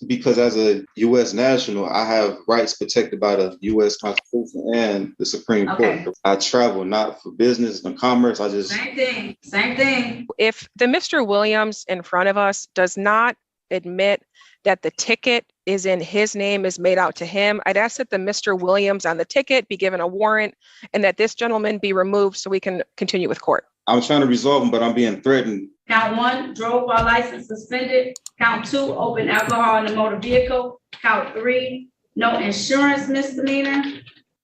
Because as a U.S. national, I have rights protected by the U.S. Constitution and the Supreme Court. I travel not for business and commerce. Same thing. Same thing. If the Mr. Williams in front of us does not admit that the ticket is in his name, is made out to him, I'd ask that the Mr. Williams on the ticket be given a warrant and that this gentleman be removed so we can continue with court. I'm trying to resolve them, but I'm being threatened. Count 1, drove while license suspended. Count 2, open alcohol in a motor vehicle. Count 3, no insurance misdemeanor.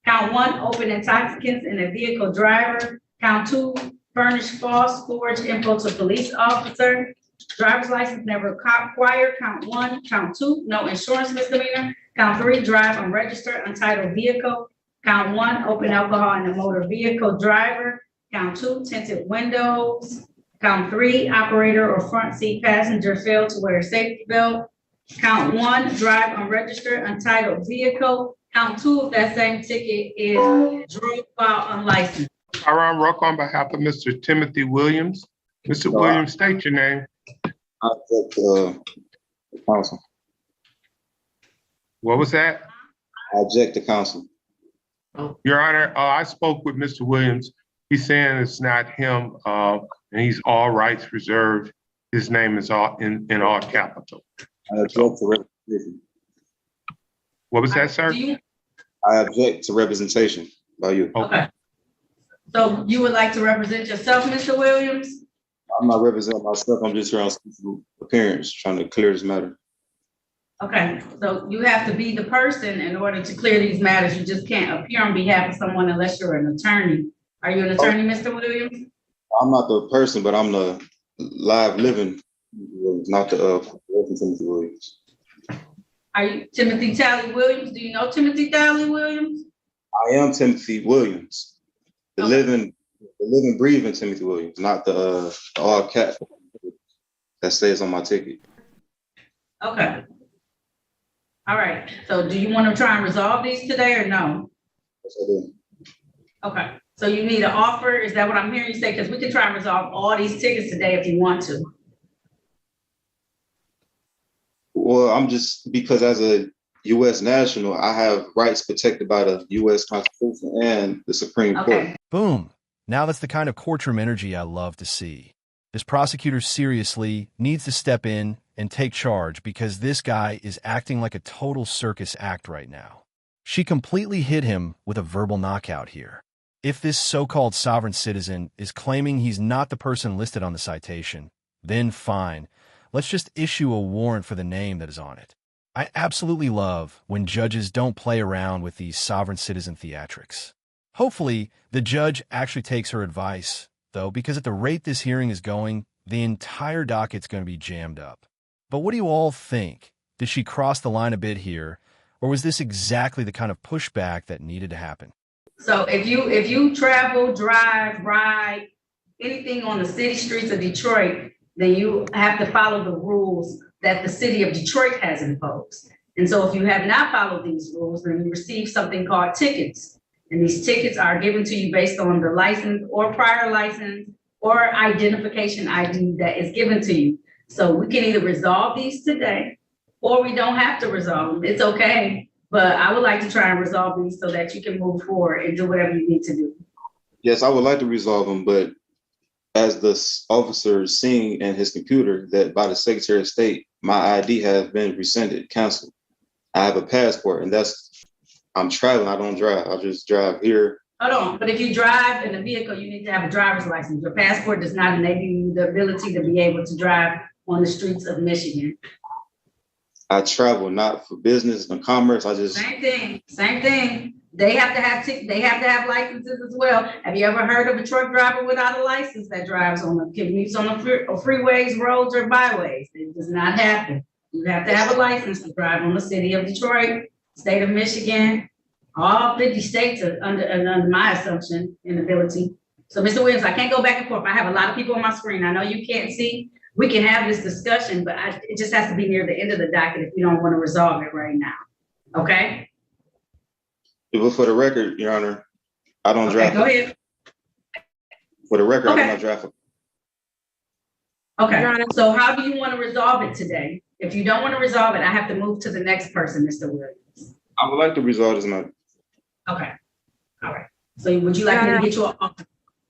Count 1, open intoxicants in a vehicle driver. Count 2, furnish false forged info to police officer. Driver's license never acquired. Count 1. Count 2, no insurance misdemeanor. Count 3, drive unregistered untitled vehicle. Count 1, open alcohol in a motor vehicle driver. Count 2, tinted windows. Count 3, operator or front seat passenger failed to wear a safety belt. Count 1, drive unregistered untitled vehicle. Count 2 of that same ticket is drove while unlicensed. Aaron Ruck on behalf of Mr. Timothy Williams. Mr. Williams, state your name. I object to counsel. What was that? I object to counsel. Your Honor, I spoke with Mr. Williams. He's saying it's not him, and he's all rights reserved. His name is all in all capital. I object to representation. What was that, sir? I object to representation by you. Okay. So you would like to represent yourself, Mr. Williams? I'm not representing myself. I'm just here on special appearance, trying to clear this matter. Okay, so you have to be the person in order to clear these matters. You just can't appear on behalf of someone unless you're an attorney. Are you an attorney, Mr. Williams? I'm not the person, but I'm the live living Williams, not the Timothy Williams. Are you Timothy Talley Williams? Do you know Timothy Talley Williams? I am Timothy Williams, the living, breathing Timothy Williams, not the all cat that stays on my ticket. Okay. All right. So do you want to try and resolve these today or no? Yes, I do. Okay. So you need an offer? Is that what I'm hearing you say? Because we can try and resolve all these tickets today if you want to. Well, I'm just, because as a U.S. national, I have rights protected by the U.S. Constitution and the Supreme Court. Boom. Now that's the kind of courtroom energy I love to see. This prosecutor seriously needs to step in and take charge because this guy is acting like a total circus act right now. She completely hit him with a verbal knockout here. If this so-called sovereign citizen is claiming he's not the person listed on the citation, then fine. Let's just issue a warrant for the name that is on it. I absolutely love when judges don't play around with these sovereign citizen theatrics. Hopefully, the judge actually takes her advice, though, because at the rate this hearing is going, the entire docket's going to be jammed up. But what do you all think? Did she cross the line a bit here, or was this exactly the kind of pushback that needed to happen? So if you travel, drive, ride, anything on the city streets of Detroit, then you have to follow the rules that the city of Detroit has imposed. And so if you have not followed these rules, then you receive something called tickets. And these tickets are given to you based on the license or prior license or identification ID that is given to you. So we can either resolve these today or we don't have to resolve them. It's okay. But I would like to try and resolve these so that you can move forward and do whatever you need to do. Yes, I would like to resolve them, but as the officer is seeing in his computer that by the Secretary of State, my ID has been rescinded, canceled. I have a passport, and I'm traveling. I don't drive. I just drive here. Hold on, but if you drive in a vehicle, you need to have a driver's license. Your passport does not enable you the ability to be able to drive on the streets of Michigan. I travel not for business and commerce. Same thing. They have to have licenses as well. Have you ever heard of a truck driver without a license that drives on the commutes on the freeways, roads, or byways? It does not happen. You have to have a license to drive on the city of Detroit, state of Michigan, all 50 states are under my assumption and ability. So, Mr. Williams, I can't go back and forth. I have a lot of people on my screen. I know you can't see. We can have this discussion, but it just has to be near the end of the docket if you don't want to resolve it right now. Okay? But for the record, Your Honor, I don't drive. Go ahead. For the record, I do not drive. Okay. So how do you want to resolve it today? If you don't want to resolve it, I have to move to the next person, Mr. Williams. I would like to resolve this matter. Okay, all right. So would you like me to get you a?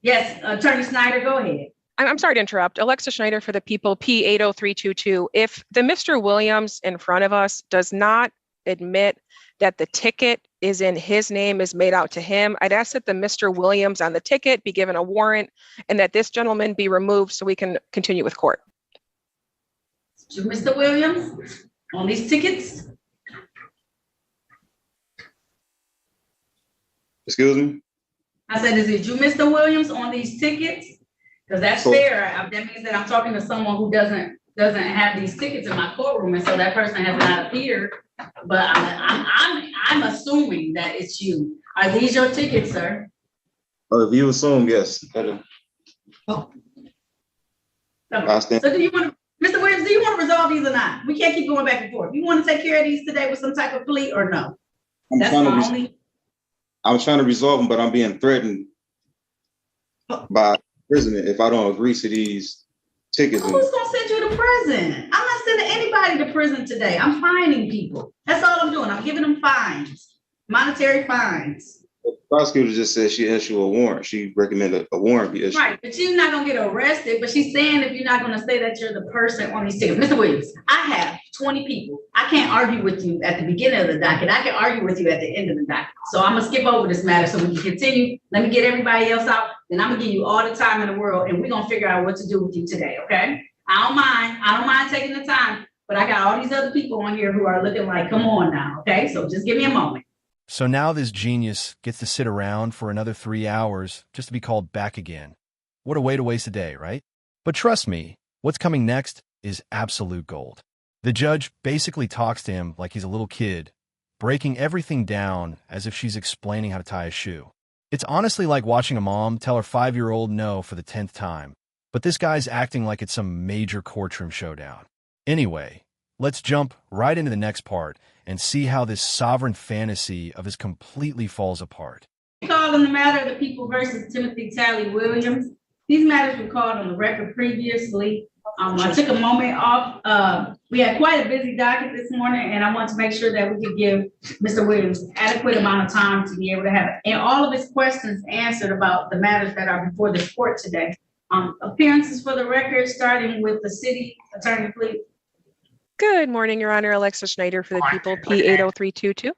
Yes, Attorney Snyder, go ahead. I'm sorry to interrupt. Alexa Schneider for the people, P80322. If the Mr. Williams in front of us does not admit that the ticket is in his name, is made out to him, I'd ask that the Mr. Williams on the ticket be given a warrant and that this gentleman be removed so we can continue with court. To Mr. Williams on these tickets. Excuse me? I said, is it you, Mr. Williams, on these tickets? Because that's fair. That means that I'm talking to someone who doesn't have these tickets in my courtroom, and so that person has not appeared. But I'm assuming that it's you. Are these your tickets, sir? If you assume, yes. Okay. I stand. So do you want to, Mr. Williams, do you want to resolve these or not? We can't keep going back and forth. You want to take care of these today with some type of plea or no? I'm trying to resolve them, but I'm being threatened by prison if I don't agree to these tickets. Who's gonna send you to prison? I'm not sending anybody to prison today. I'm fining people. That's all I'm doing. I'm giving them fines, monetary fines. The prosecutor just said she issue a warrant. She recommended a warrant be issued. Right, but you're not gonna get arrested. But she's saying if you're not gonna say that you're the person on these tickets. Mr. Williams, I have 20 people. I can't argue with you at the beginning of the docket. I can argue with you at the end of the docket. So I'm gonna skip over this matter so we can continue. Let me get everybody else out. Then I'm gonna give you all the time in the world, and we're gonna figure out what to do with you today. Okay? I don't mind taking the time, but I got all these other people on here who are looking like, come on now. Okay, so just give me a moment. So now this genius gets to sit around for another 3 hours just to be called back again. What a way to waste a day, right? But trust me, what's coming next is absolute gold. The judge basically talks to him like he's a little kid, breaking everything down as if she's explaining how to tie a shoe. It's honestly like watching a mom tell her 5-year-old no for the 10th time. But this guy's acting like it's some major courtroom showdown. Anyway, let's jump right into the next part and see how this sovereign fantasy of his completely falls apart. Call on the matter of the people versus Timothy Talley Williams. These matters were called on the record previously. I took a moment off. We had quite a busy docket this morning, and I want to make sure that we could give Mr. Williams adequate amount of time to be able to have and all of his questions answered about the matters that are before this court today. Appearances for the record, starting with the city attorney, please. Good morning, Your Honor. Alexa Schneider for the people, P80322.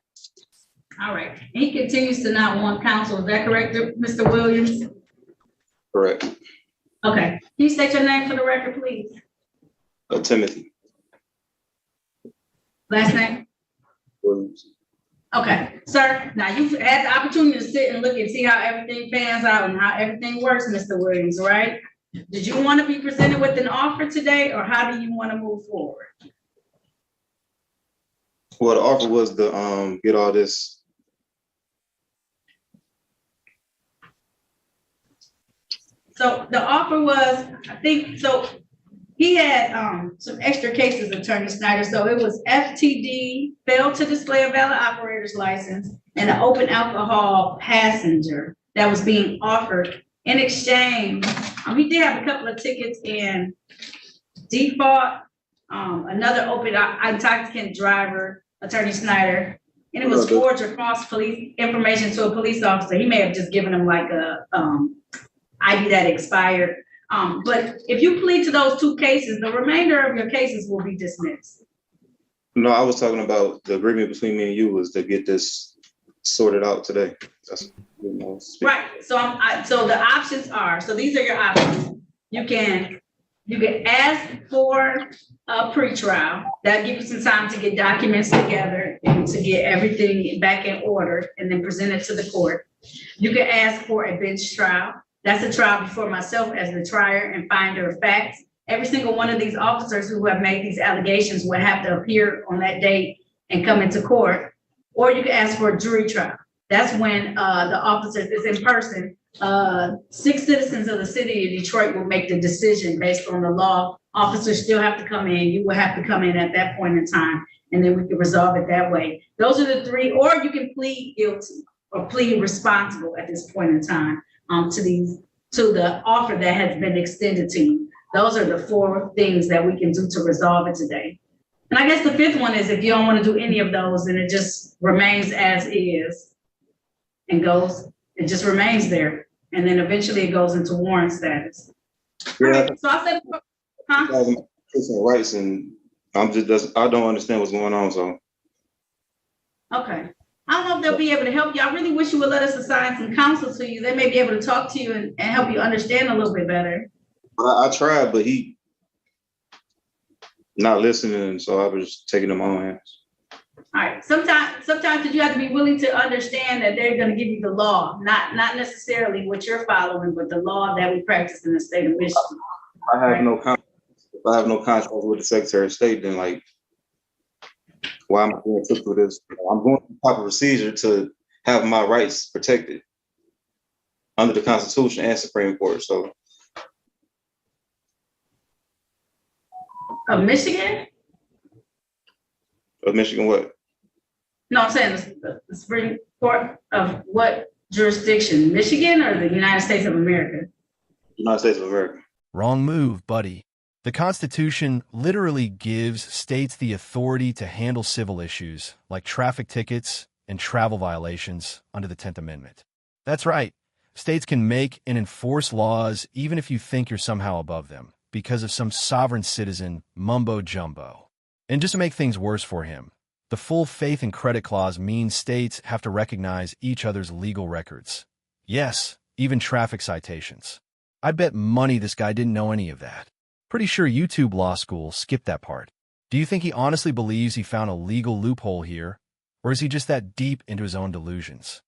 All right. He continues to not want counsel. Is that correct, Mr. Williams? Correct. Okay. Can you state your name for the record, please? Timothy Last name? Williams. Okay, sir. Now you've had the opportunity to sit and look and see how everything pans out and how everything works, Mr. Williams, right? Did you want to be presented with an offer today, or how do you want to move forward? Well, the offer was to get all this. So the offer was, I think, so he had some extra cases, Attorney Snyder. So it was FTD, failed to display a valid operator's license, and an open alcohol passenger that was being offered in exchange. He did have a couple of tickets in default, another open intoxicant driver, Attorney Snyder, and it was forged or false police information to a police officer. He may have just given him like a ID that expired. But if you plead to those two cases, the remainder of your cases will be dismissed. No, I was talking about the agreement between me and you was to get this sorted out today. That's, right. So so the options are, so these are your options. You can ask for a pretrial. That gives you some time to get documents together and to get everything back in order and then present it to the court. You can ask for a bench trial. That's a trial before myself as the trier and finder of facts. Every single one of these officers who have made these allegations will have to appear on that date and come into court. Or you can ask for a jury trial. That's when the officers is in person. 6 citizens of the city of Detroit will make the decision based on the law. Officers still have to come in. You will have to come in at that point in time, and then we can resolve it that way. Those are the three, or you can plead guilty or plead responsible at this point in time to the offer that has been extended to you. Those are the 4 things that we can do to resolve it today. And I guess the fifth one is if you don't want to do any of those, then it just remains as is and it just remains there. And then eventually it goes into warrant status. All Yeah, right, so I said, huh? personal rights, and I don't understand what's going on. So Okay. I don't know if they'll be able to help you. I really wish you would let us assign some counsel to you. They may be able to talk to you and help you understand a little bit better. I tried, but he not listening, so I was taking them on hands. All right. Sometimes you have to be willing to understand that they're going to give you the law, not necessarily what you're following, but the law that we practice in the state of Michigan. I have no contract. If I have no contract with the Secretary of State, then like, why am I being took through this? I'm going through proper procedure to have my rights protected under the Constitution and Supreme Court. So, Of Michigan? of Michigan, what? No, I'm saying the Supreme Court of what jurisdiction? Michigan or the United States of America? United States of America. Wrong move, buddy. The Constitution literally gives states the authority to handle civil issues like traffic tickets and travel violations under the 10th Amendment. That's right. States can make and enforce laws even if you think you're somehow above them because of some sovereign citizen mumbo-jumbo. And just to make things worse for him, the full faith and credit clause means states have to recognize each other's legal records. Yes, even traffic citations. I bet money this guy didn't know any of that. Pretty sure YouTube law school skipped that part. Do you think he honestly believes he found a legal loophole here, or is he just that deep into his own delusions?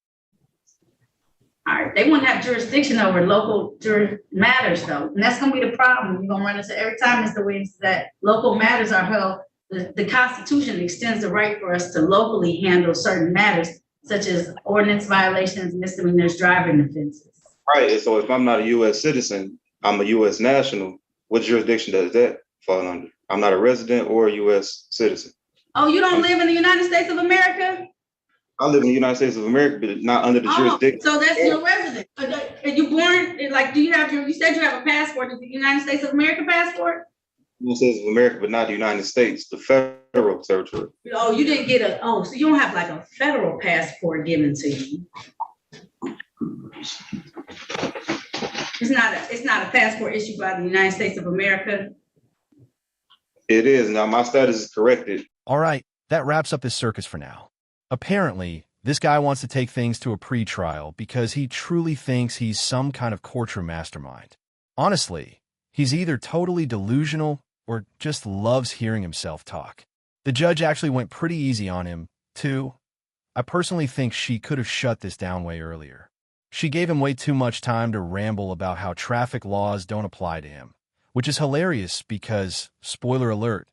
All right, they wouldn't have jurisdiction over local matters though. And that's gonna be the problem. You're gonna run into every time, Mr. Williams, that local matters are held. The Constitution extends the right for us to locally handle certain matters, such as ordinance violations, misdemeanors, driving offenses. Right. So if I'm not a U.S. citizen, I'm a U.S. national. What jurisdiction does that fall under? I'm not a resident or a U.S. citizen. Oh, you don't live in the United States of America? I live in the United States of America, but not under the jurisdiction. So that's your resident. Are you born, like, do you have you said you have a passport, is the United States of America passport? United States of America, but not the United States, the federal territory. Oh, you didn't get so you don't have like a federal passport given to you. It's not a passport issued by the United States of America. It is. Now my status is corrected. All right, that wraps up this circus for now. Apparently, this guy wants to take things to a pre-trial because he truly thinks he's some kind of courtroom mastermind. Honestly, he's either totally delusional or just loves hearing himself talk. The judge actually went pretty easy on him, too. I personally think she could have shut this down way earlier. She gave him way too much time to ramble about how traffic laws don't apply to him, which is hilarious because, spoiler alert,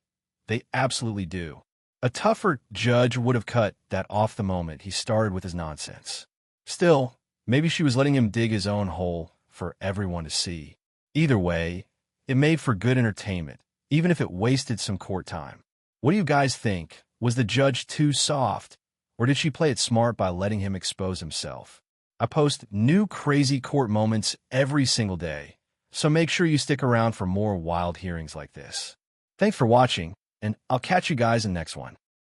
they absolutely do. A tougher judge would have cut that off the moment he started with his nonsense. Still, maybe she was letting him dig his own hole for everyone to see. Either way, it made for good entertainment, even if it wasted some court time. What do you guys think? Was the judge too soft, or did she play it smart by letting him expose himself? I post new crazy court moments every single day, so make sure you stick around for more wild hearings like this. Thanks for watching, and I'll catch you guys in the next one.